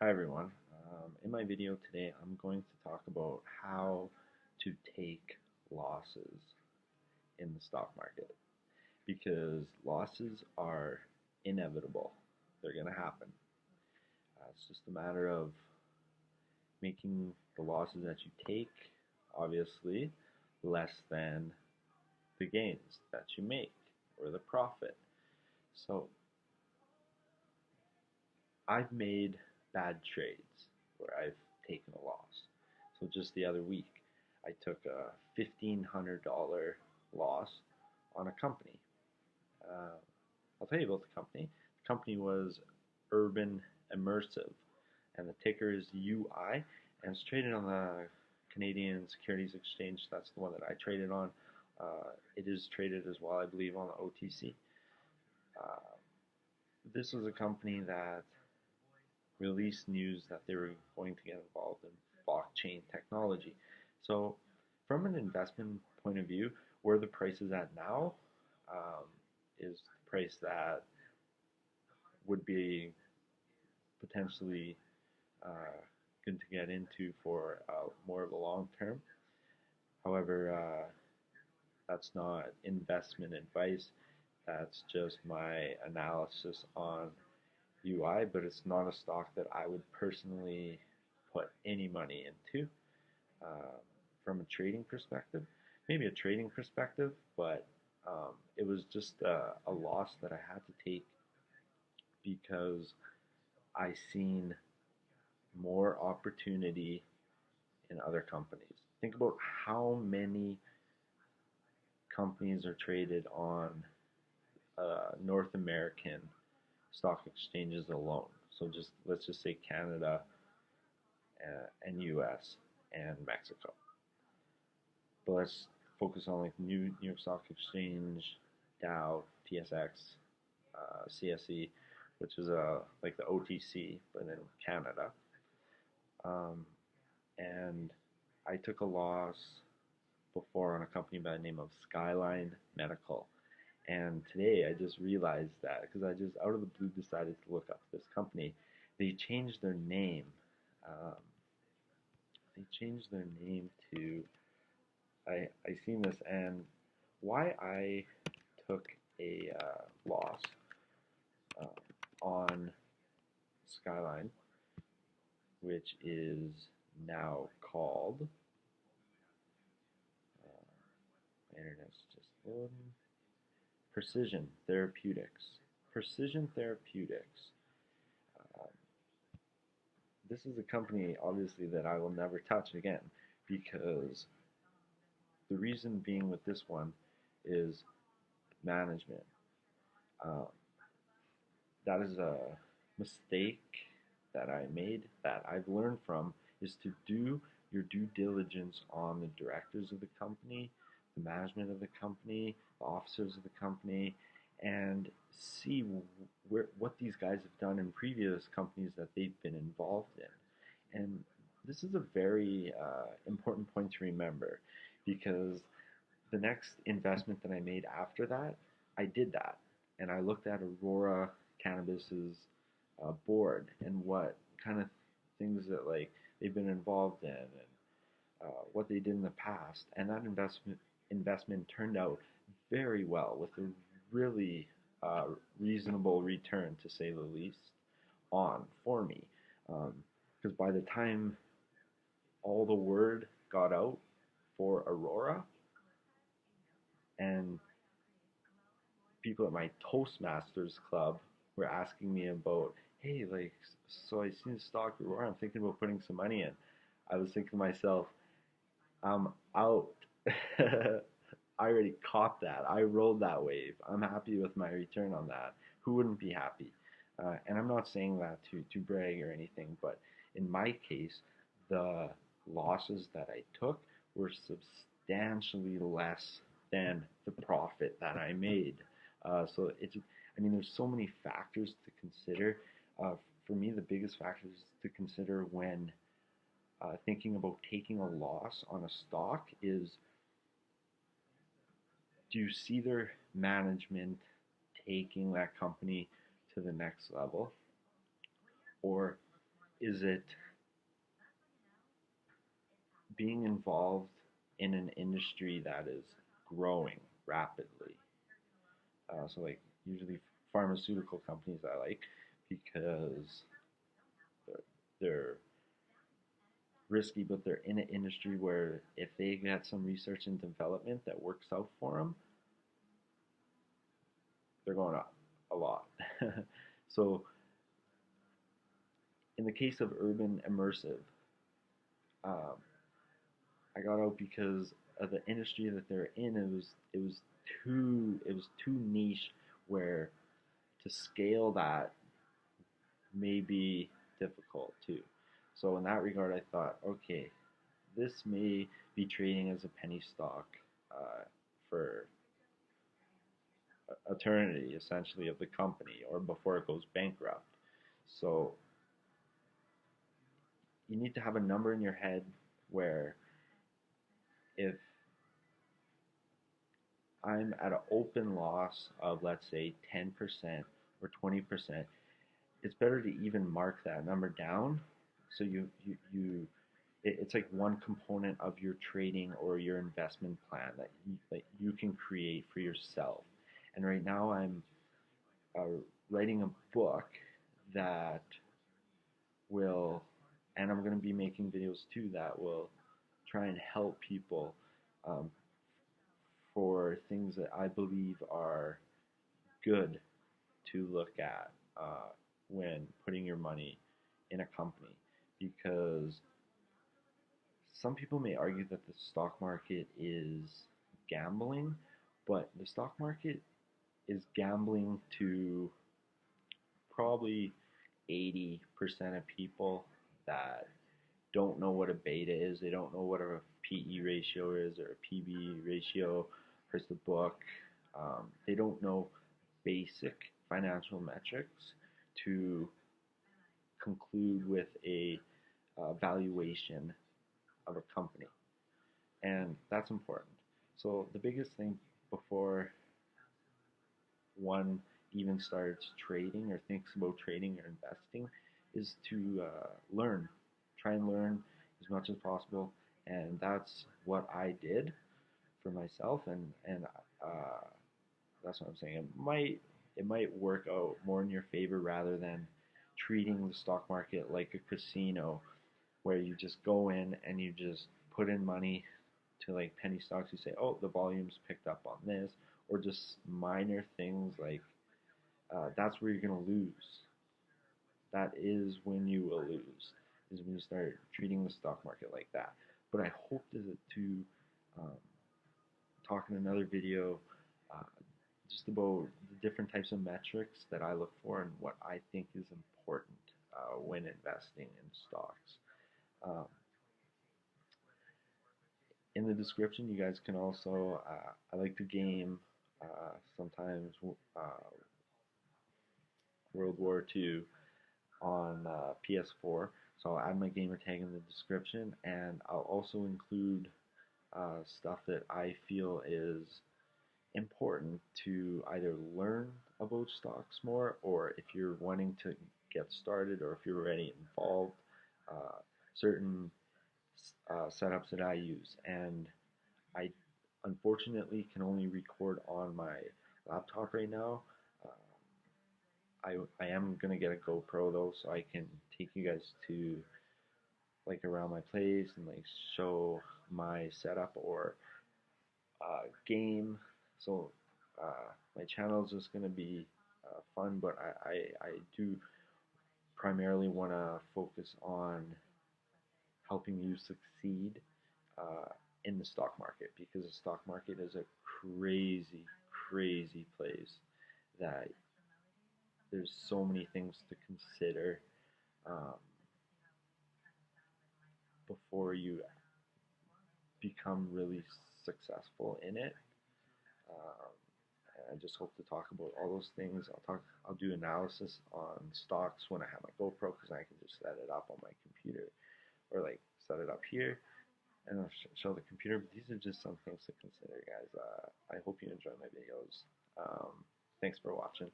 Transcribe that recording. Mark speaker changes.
Speaker 1: Hi everyone. In my video today, I'm going to talk about how to take losses in the stock market because losses are inevitable. They're going to happen. It's just a matter of making the losses that you take, obviously, less than the gains that you make or the profit. So I've made bad trades where I've taken a loss. So just the other week, I took a $1,500 loss on a company. Uh, I'll tell you about the company. The company was Urban Immersive, and the ticker is UI, and it's traded on the Canadian Securities Exchange. That's the one that I traded on. It is traded as well, I believe, on the OTC. Uh, this was a company that released news that they were going to get involved in blockchain technology. So, from an investment point of view, where the price is at now is the price that would be potentially good to get into for more of a long term. However, that's not investment advice. That's just my analysis on UI, but it's not a stock that I would personally put any money into um, from a trading perspective. Maybe a trading perspective, but it was just a loss that I had to take because I seen more opportunity in other companies. Think about how many companies are traded on North American stock exchanges alone. So just let's just say Canada and U.S. and Mexico. But let's focus on like New York Stock Exchange, Dow, TSX, CSE, which is like the OTC, but in Canada. Um, and I took a loss before on a company by the name of Skyline Medical. And today I just realized that because I just out of the blue decided to look up this company. They changed their name. Um, they changed their name to I seen this, and why I took a loss on Skyline, which is now called my internet's just loading. Precision Therapeutics. Precision Therapeutics. Um, this is a company, obviously, that I will never touch again because the reason being with this one is management. Um, that is a mistake that I made that I've learned from is to do your due diligence on the directors of the company, the management of the company, the officers of the company, and see what these guys have done in previous companies that they've been involved in. And this is a very important point to remember because the next investment that I made after that, I did that. And I looked at Aurora Cannabis's board and what kind of things that like they've been involved in and what they did in the past. And that investment turned out very well with a really reasonable return, to say the least, on for me. Because by the time all the word got out for Aurora, and people at my Toastmasters club were asking me about, hey, like, so I seen stock Aurora, I'm thinking about putting some money in. I was thinking to myself, I'm out. I already caught that. I rolled that wave. I'm happy with my return on that. Who wouldn't be happy? And I'm not saying that to brag or anything, but in my case, the losses that I took were substantially less than the profit that I made. So it's, I mean, there's so many factors to consider. For me, the biggest factors to consider when thinking about taking a loss on a stock is, do you see their management taking that company to the next level? Or is it being involved in an industry that is growing rapidly? So like usually pharmaceutical companies I like because they're risky, but they're in an industry where if they get some research and development that works out for them, they're going up a lot. So in the case of urban immersive, um, I got out because of the industry that they're in. It was too niche where to scale that may be difficult too. So in that regard, I thought, okay, this may be trading as a penny stock for eternity, essentially, of the company or before it goes bankrupt. So you need to have a number in your head where if I'm at an open loss of, let's say, 10% or 20%, it's better to even mark that number down. So it's like one component of your trading or your investment plan that you can create for yourself. And right now I'm uh, writing a book that will, and I'm going to be making videos too that will try and help people um, for things that I believe are good to look at when putting your money in a company. Because some people may argue that the stock market is gambling, but the stock market is gambling to probably 80% of people that don't know what a beta is. They don't know what a PE ratio is or a PB ratio, price to book. They don't know basic financial metrics to conclude with a valuation of a company. And that's important. So the biggest thing before one even starts trading or thinks about trading or investing is to learn. Try and learn as much as possible, and that's what I did for myself. And uh, that's what I'm saying. It might work out more in your favor rather than treating the stock market like a casino where you just go in and you just put in money to like penny stocks. You say, oh, the volume's picked up on this, or just minor things like that's where you're going to lose. That is when you will lose, is when you start treating the stock market like that. But I hope to um, talk in another video uh, just about the different types of metrics that I look for and what I think is important when investing in stocks. Um, in the description, you guys can also, I like to game sometimes World War II on PS4. So I'll add my gamer tag in the description, and I'll also include stuff that I feel is important to either learn about stocks more, or if you're wanting to get started, or if you're already involved, certain setups that I use. And I unfortunately can only record on my laptop right now. I am gonna get a GoPro though, so I can take you guys to like around my place and like show my setup or game. So my channel is just gonna be fun, but I do primarily want to focus on helping you succeed uh, in the stock market, because the stock market is a crazy, crazy place that there's so many things to consider um, before you become really successful in it. Um, and I just hope to talk about all those things. I'll do analysis on stocks when I have my GoPro, because I can just set it up on my computer or like set it up here and I'll show the computer. But these are just some things to consider, guys. I hope you enjoy my videos. Thanks for watching.